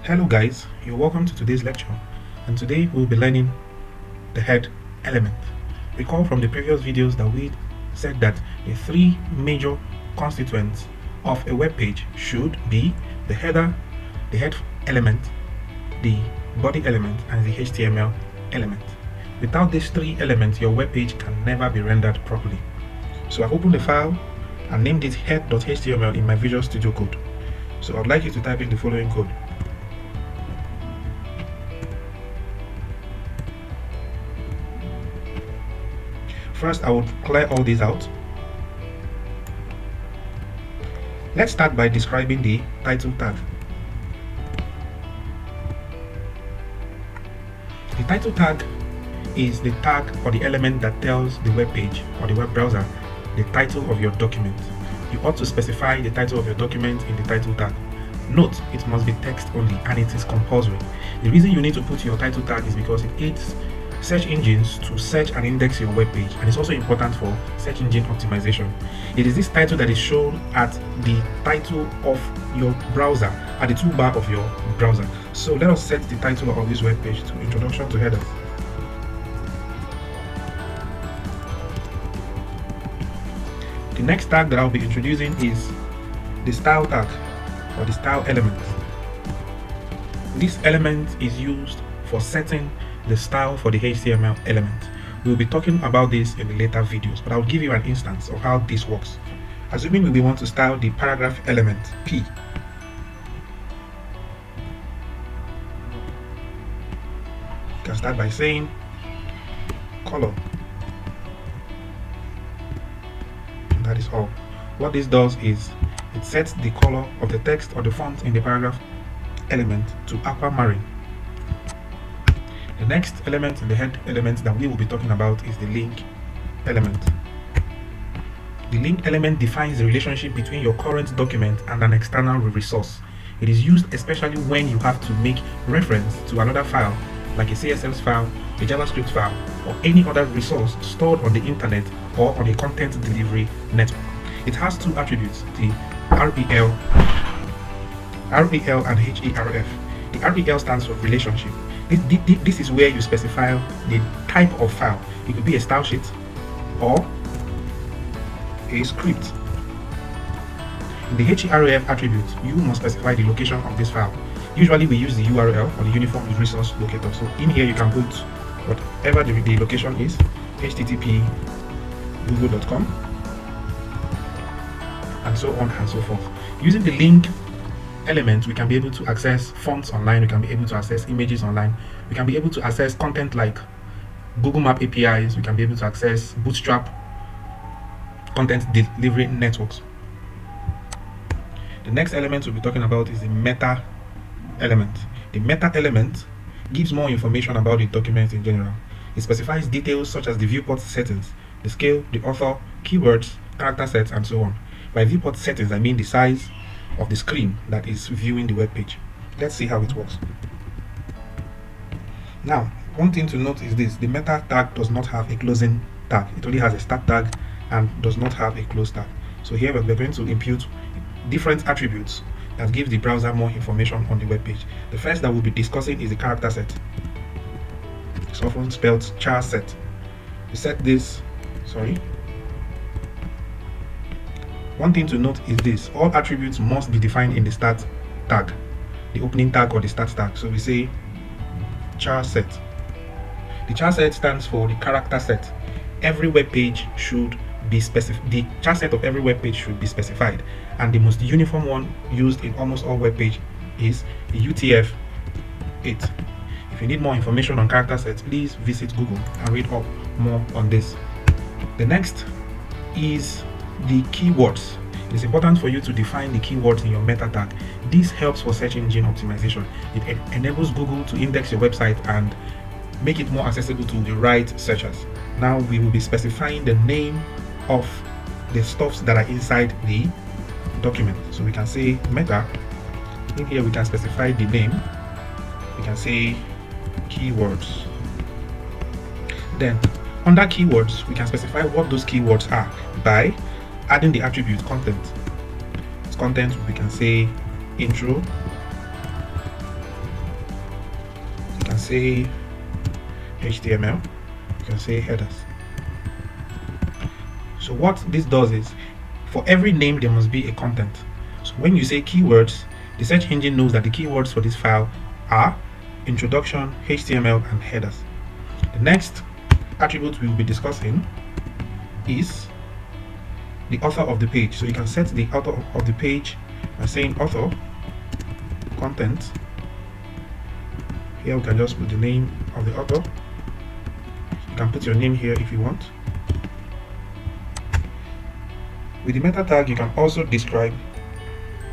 Hello guys, you're welcome to today's lecture, and today we'll be learning the head element. Recall from the previous videos that we said that the three major constituents of a web page should be the header, the head element, the body element, and the HTML element. Without these three elements, your web page can never be rendered properly. So I've opened the file and named it head.html in my Visual Studio Code. So I'd like you to type in the following code. First, I would clear all these out. Let's start by describing the title tag. The title tag is the tag or the element that tells the web page or the web browser the title of your document. You ought to specify the title of your document in the title tag. Note, it must be text only and it is compulsory. The reason you need to put your title tag is because it aids search engines to search and index your web page, and it's also important for search engine optimization. It is this title that is shown at the title of your browser, at the toolbar of your browser. So let us set the title of this web page to Introduction to Headers. The next tag that I'll be introducing is the style tag or the style element. This element is used for setting the style for the HTML element. We'll be talking about this in the later videos, but I'll give you an instance of how this works. Assuming we want to style the paragraph element P. You can start by saying color. And that is all. What this does is it sets the color of the text or the font in the paragraph element to aquamarine. The next element in the head element that we will be talking about is the link element. The link element defines the relationship between your current document and an external resource. It is used especially when you have to make reference to another file, like a CSS file, a JavaScript file, or any other resource stored on the internet or on a content delivery network. It has two attributes, the REL and HERF. The REL stands for relationship. This is where you specify the type of file. It could be a style sheet or a script. In the HERF attribute, you must specify the location of this file. Usually we use the URL or the Uniform Resource Locator. So in here you can put whatever the location is, http google.com, and so on and so forth. Using the link element, we can be able to access fonts online, we can be able to access images online, we can be able to access content like Google Map APIs, we can be able to access Bootstrap content delivery networks. The next element we'll be talking about is the meta element. The meta element gives more information about the document in general. It specifies details such as the viewport settings, the scale, the author, keywords, character sets, and so on. By viewport settings, I mean the size of the screen that is viewing the web page. Let's see how it works. Now, one thing to note is this: the meta tag does not have a closing tag. It only has a start tag and does not have a close tag. So here we're going to impute different attributes that give the browser more information on the web page. The first that we'll be discussing is the character set. It's often spelled char set. We set this, One thing to note is this: all attributes must be defined in the start tag, the opening tag or the start tag. So we say char set. The char set stands for the character set. Every web page should be specified. The char set of every web page should be specified, and the most uniform one used in almost all web pages is the UTF-8. If you need more information on character sets, please visit Google and read up more on this. The next is the keywords. It is important for you to define the keywords in your meta tag. This helps for search engine optimization. It enables Google to index your website and make it more accessible to the right searchers. Now we will be specifying the name of the stuffs that are inside the document. So we can say meta. In here we can specify the name. We can say keywords. Then under keywords, we can specify what those keywords are by adding the attribute content. Its content, we can say intro, say HTML, you can say headers. So what this does is, for every name there must be a content. So when you say keywords, the search engine knows that the keywords for this file are introduction, HTML, and headers. The next attribute we will be discussing is the author of the page. So you can set the author of the page by saying author, content. Here we can just put the name of the author. You can put your name here if you want. With the meta tag, you can also describe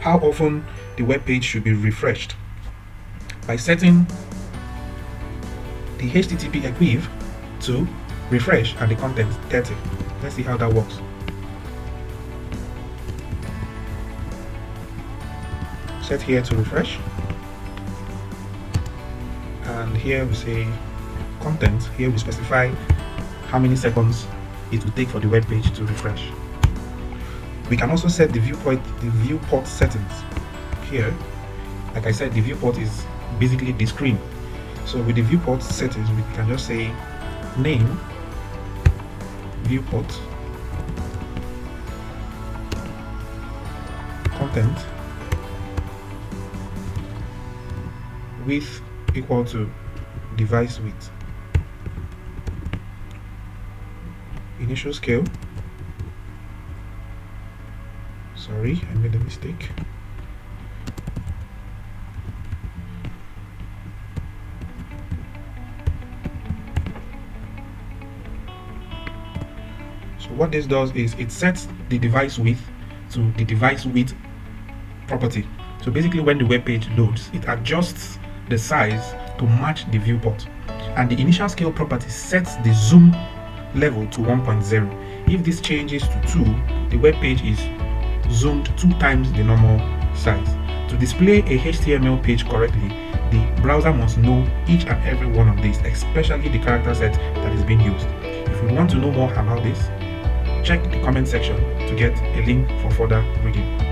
how often the web page should be refreshed by setting the HTTP equiv to refresh and the content 30. Let's see how that works. Set here to refresh, and here we say content. Here we specify how many seconds it will take for the web page to refresh. We can also set the viewport settings. Here, like I said, the viewport is basically the screen. So with the viewport settings, we can just say name viewport, content, width equal to device width, initial scale. Sorry, I made a mistake. So what this does is it sets the device width to the device width property. So basically when the web page loads, it adjusts the size to match the viewport, and the initial scale property sets the zoom level to 1.0. If this changes to 2, the web page is zoomed 2 times the normal size. To display a HTML page correctly, the browser must know each and every one of these, especially the character set that is being used. If you want to know more about this, check the comment section to get a link for further reading.